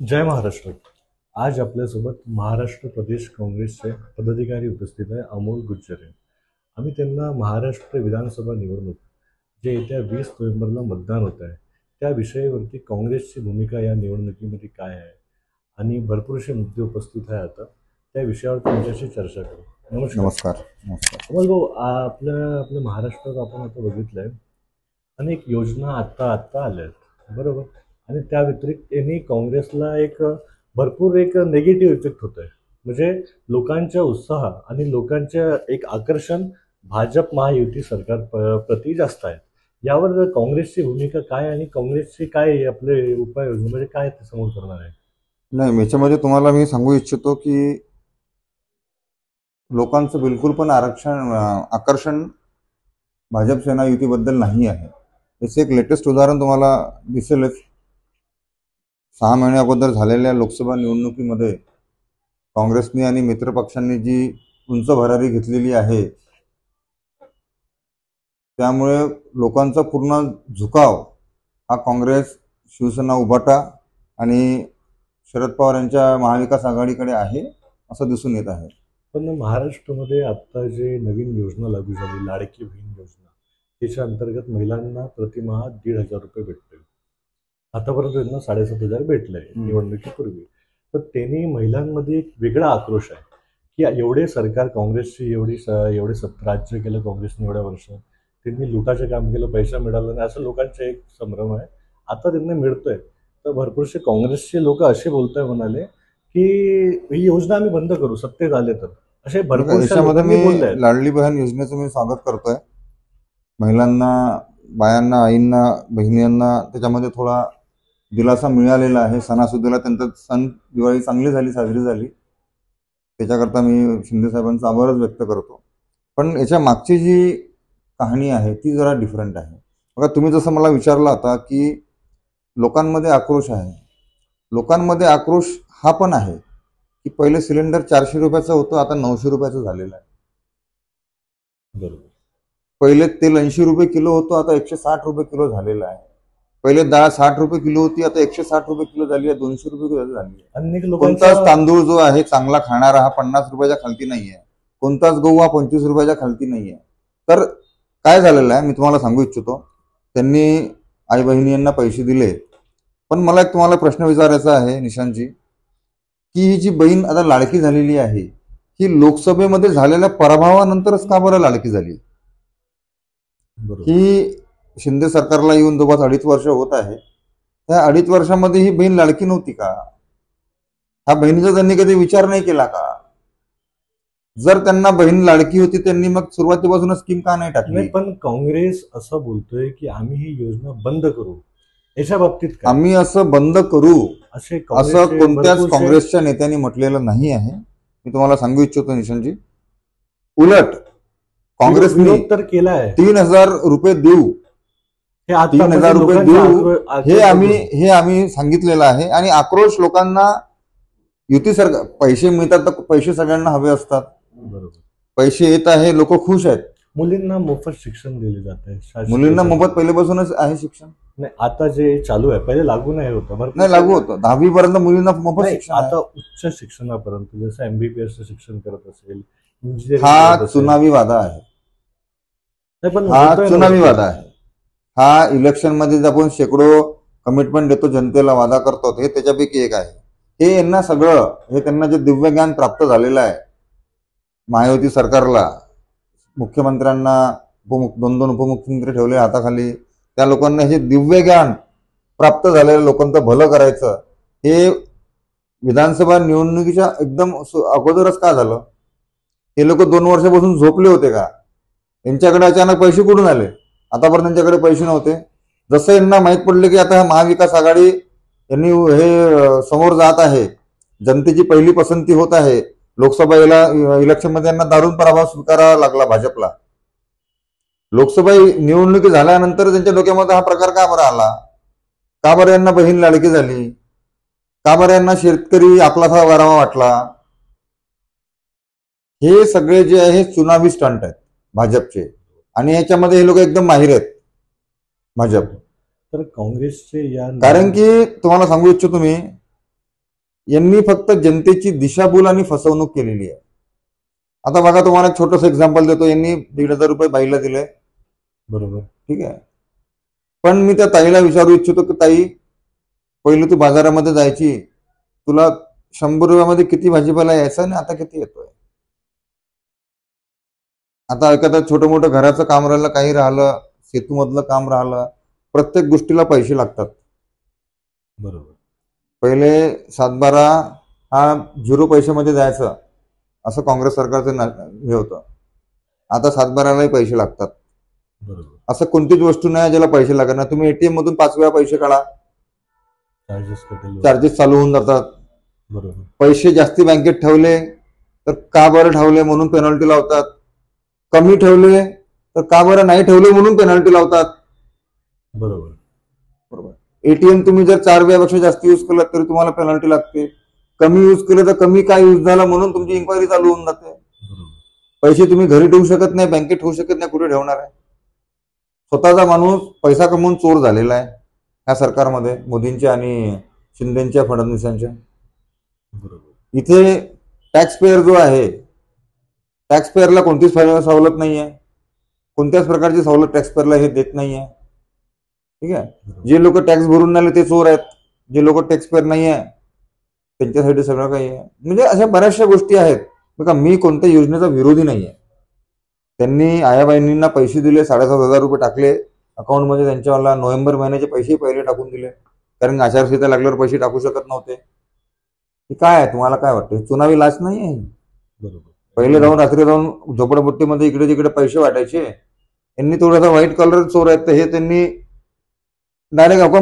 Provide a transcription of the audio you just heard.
जय महाराष्ट्र. आज आपल्यासोबत महाराष्ट्र प्रदेश काँग्रेसचे पदाधिकारी उपस्थित आहे, अमोल गुज्जरे. आम्ही त्यांना महाराष्ट्र विधानसभा निवडणूक जे येत्या 20 नोव्हेंबरला मतदान होत आहे त्या विषयावरती काँग्रेसची भूमिका या निवडणुकीमध्ये काय आहे आणि भरपूरसे मुद्दे उपस्थित आहे. आता त्या विषयावर तुमच्याशी चर्चा करू. नमस्कार. नमस्कार. नमस्कार. अमोल भाऊ, आपल्या आपल्या महाराष्ट्रात आपण आता बघितलं आहे अनेक योजना आत्ता आत्ता आल्या आहेत, बरोबर. आणि त्या व्यतिरिक्त यांनी काँग्रेसला एक भरपूर एक निगेटिव्ह इफेक्ट होत आहे. म्हणजे लोकांच्या उत्साह आणि लोकांच्या एक आकर्षण भाजप महायुती सरकार प्रति जास्त आहे. यावर काँग्रेसची भूमिका काय आणि काँग्रेसची काय आपले उपाययोजना म्हणजे काय ते समोर करणार आहे? नाही, याच्यामध्ये तुम्हाला मी सांगू इच्छितो की लोकांचं बिलकुल पण आकर्षण भाजप सेना युतीबद्दल नाही आहे. याचं एक लेटेस्ट उदाहरण तुम्हाला दिसेलच. 6 महिन्या अगोदर झालेल्या लोकसभा निवडणुकीमध्ये काँग्रेसने आणि मित्रपक्षांनी जी उंच भरारी घेतलेली आहे त्यामुळे लोकांचा पूर्ण झुकाव हा काँग्रेस, शिवसेना, उभाटा आणि शरद पवार यांच्या महाविकास आघाडीकडे आहे असं दिसून येत आहे. पण महाराष्ट्रामध्ये आत्ता जे नवीन योजना लागू झाली, लाडकी बहीण योजना, त्याच्या अंतर्गत महिलांना प्रतिमाह 1,500 रुपये भेटते. आतापर्यंत त्यांना 7,500 भेटले निवडणुकीपूर्वी. तर त्यांनी महिलांमध्ये एक वेगळा आक्रोश आहे की एवढे सरकार काँग्रेसची एवढे राज्य केलं काँग्रेसने एवढ्या वर्ष, त्यांनी लुटाचे काम केलं, पैसा मिळाला नाही, असं लोकांचा एक संभ्रम आहे. आता त्यांना मिळतोय. तर भरपूरसे काँग्रेसचे लोक असे बोलताय, म्हणाले की ही योजना आम्ही बंद करू सत्तेत आले तर, असे भरपूर देशामध्ये मी लाडली बहीण योजनेचं मी स्वागत करतोय. महिलांना, बायांना, आईंना, बहिणींना त्याच्यामध्ये थोडा दिलासा मिळालेला आहे. सणासुदीला त्यांचा सण दिवाळी चांगली झाली, साजरी झाली, त्याच्याकरता मी शिंदे साहेबांचा आभारच व्यक्त करतो. पण याच्या मागची जी कहाणी आहे ती जरा डिफरंट आहे. बघा, तुम्ही जसं मला विचारलं आता की लोकांमध्ये आक्रोश आहे. लोकांमध्ये आक्रोश हा पण आहे की पहिले सिलेंडर 400 रुपयाचं होतं, आता 900 रुपयाचं झालेलं आहे. बरोबर. पहिले तेल 80 रुपये किलो होतं, आता 160 रुपये किलो झालेलं आहे. पहिले डाळ 60 रुपये किलो होती, आता 160 रुपये किलो झाली आहे, 200 रुपये किलो झाली आहे. कोणताच तांदूळ जो आहे चांगला खाणारा हा 50 रुपयाच्या खालती नाही आहे. कोणताच गहू हा 25 रुपयाच्या खालती नाही आहे. तर काय झालेलं आहे मी तुम्हाला सांगू इच्छितो. त्यांनी आई बहिणींना पैसे दिले, पण मला एक तुम्हाला प्रश्न विचारायचा आहे निशांतजी, की ही जी बहीण आता लाडकी झालेली आहे ही लोकसभेमध्ये झालेल्या पराभवानंतरच का बरं लाडकी झाली? ही शिंदे सरकारला येऊन जवळ 2.5 वर्ष होत आहे. त्या 2.5 वर्षामध्ये ही बहीण लाडकी नव्हती का? ह्या बहिणीचा त्यांनी कधी विचार नाही केला का? जर त्यांना बहीण लाडकी होती त्यांनी मग सुरुवातीपासूनच स्कीम का नाही टाकली? पण काँग्रेस असं बोलतोय की आम्ही ही योजना बंद करू. याच्या बाबतीत आम्ही असं बंद करू असं कोणत्याच काँग्रेसच्या नेत्यांनी म्हटलेलं नाही आहे. मी तुम्हाला सांगू इच्छितो निशांतजी, उलट काँग्रेसने तर केला आहे. 3,000 रुपये देऊ, 3,000 रुपये देऊ हे आम्ही सांगितलेलं आहे. आणि आक्रोश लोकांना, युती सरकार, पैसे मिळतात तर पैसे सगळ्यांना हवे असतात. बरोबर. पैसे येत आहे, लोक खुश आहेत. मुलींना मोफत शिक्षण दिले जात आहे. मुलींना मोफत पहिल्यापासूनच आहे शिक्षण. नाही, आता जे चालू आहे, पहिले लागू नाही होतं. नाही, लागू होतं. 10वी पर्यंत मुलींना मोफत शिक्षण. आता उच्च शिक्षणापर्यंत, जसं MBBS शिक्षण करत असेल, हा चुनावी वादा आहे. हा चुनावी वादा आहे. हा इलेक्शन मध्ये आपण शेकडो कमिटमेंट देतो, जनतेला वादा करतो, हे त्याच्यापैकी एक आहे. हे यांना सगळं, हे त्यांना जे दिव्य ज्ञान प्राप्त झालेलं आहे महायुती सरकारला, मुख्यमंत्र्यांना 2 उपमुख्यमंत्री ठेवले हाताखाली, त्या लोकांना हे दिव्य ज्ञान प्राप्त झालेल्या लोकांचं भलं करायचं, हे विधानसभा निवडणुकीच्या एकदम अगोदरच का झालं? हे लोक 2 वर्षापासून झोपले होते का? यांच्याकडे अचानक पैसे कुठून आले? आतापर्यंत त्यांच्याकडे पैसे नव्हते. जसं यांना माहीत पडले की आता महाविकास आघाडी यांनी हे समोर जात आहे, जनतेची पहिली पसंती होत आहे, लोकसभा इलेक्शनमध्ये यांना दारुण पराभव स्वीकारावा लागला भाजपला. लोकसभा निवडणुकी झाल्यानंतर त्यांच्या डोक्यामध्ये हा प्रकार का बरं आला? का बरं यांना बहीण लाडकी झाली? का बरं यांना शेतकरी आपलासा वारावा वाटला? हे सगळे जे आहे चुनावी स्टंट आहेत भाजपचे, आणि याच्यामध्ये हे लोक एकदम माहिर आहेत भाजप. तर काँग्रेसचे या, कारण की तुम्हाला सांगू इच्छितो मी, यांनी फक्त जनतेची दिशाभूल आणि फसवणूक केलेली आहे. आता बघा, तुम्हाला एक छोटंसं एक्झाम्पल देतो. यांनी 1,500 रुपये बाईला दिले, बरोबर. ठीक आहे. पण मी त्या ताईला विचारू इच्छितो की ताई, पहिले तू बाजारामध्ये जायची, तुला 100 रुपयामध्ये किती भाजीपाला यायचा आणि आता किती येतोय? आता एखादं छोटं मोठं घराचं काम राहिलं, काही राहिलं, सेतूमधलं काम राहिलं, प्रत्येक गोष्टीला पैसे लागतात. बरोबर. पहिले 7-12 हा 0 पैशामध्ये जायचं, असं काँग्रेस सरकारचं हे होतं. आता 7-12लाही पैसे लागतात. बरोबर. असं कोणतीच वस्तू नाही ज्याला पैसे लागत नाही. तुम्ही एटीएम मधून 5 वेळा पैसे काढा, चार्जेस चालू होऊन जातात. बरोबर. पैसे जास्ती बँकेत ठेवले तर का बरं ठेवले म्हणून पेनल्टी लावतात. कमी ठेवले तर का बरं नाही ठेवले म्हणून पेनल्टी लावतात. बरोबर. बरोबर. एटीएम तुम्ही जर 4 वेळापेक्षा जास्त युज केलं तरी तुम्हाला पेनल्टी लागते. कमी युज केलं तर कमी काय युज झाला म्हणून तुमची इन्क्वायरी चालू होऊन जाते. पैसे तुम्ही घरी ठेवू शकत नाही, बँकेत ठेवू शकत नाही, कुठे ठेवणार आहे? स्वतःचा माणूस पैसा कमवून चोर झालेला आहे ह्या सरकारमध्ये, मोदींच्या आणि शिंदेच्या, फडणवीसांच्या. बरोबर. इथे टॅक्स पेअर जो आहे, टॅक्स पेअरला कोणतीच सवलत नाही आहे. कोणत्याच प्रकारची सवलत टॅक्स पेअरला हे देत नाही आहे. ठीक आहे. जे लोक टॅक्स भरून आले ते चोर आहेत, जे लोक टॅक्स पेअर नाही आहे त्यांच्यासाठी सगळं काही आहे. म्हणजे अशा बऱ्याचशा गोष्टी आहेत. बघा, मी कोणत्या योजनेचा विरोधी नाही आहे. त्यांनी आया बहिणींना पैसे दिले, 7,500 रुपये टाकले अकाउंटमध्ये त्यांच्यावाला. नोव्हेंबर महिन्याचे पैसे पहिले टाकून दिले, कारण आचारसंहिता लागल्यावर पैसे टाकू शकत नव्हते. हे काय आहे, तुम्हाला काय वाटतं? चुनावी लाच नाही आहे. बरोबर. पहिले जाऊन रात्री जाऊन झोपडपट्टीमध्ये इकडे तिकडे पैसे वाटायचे. यांनी थोडासा व्हाईट कलर चोर आहेत, तर हे त्यांनी डायरेक्ट अकाउंट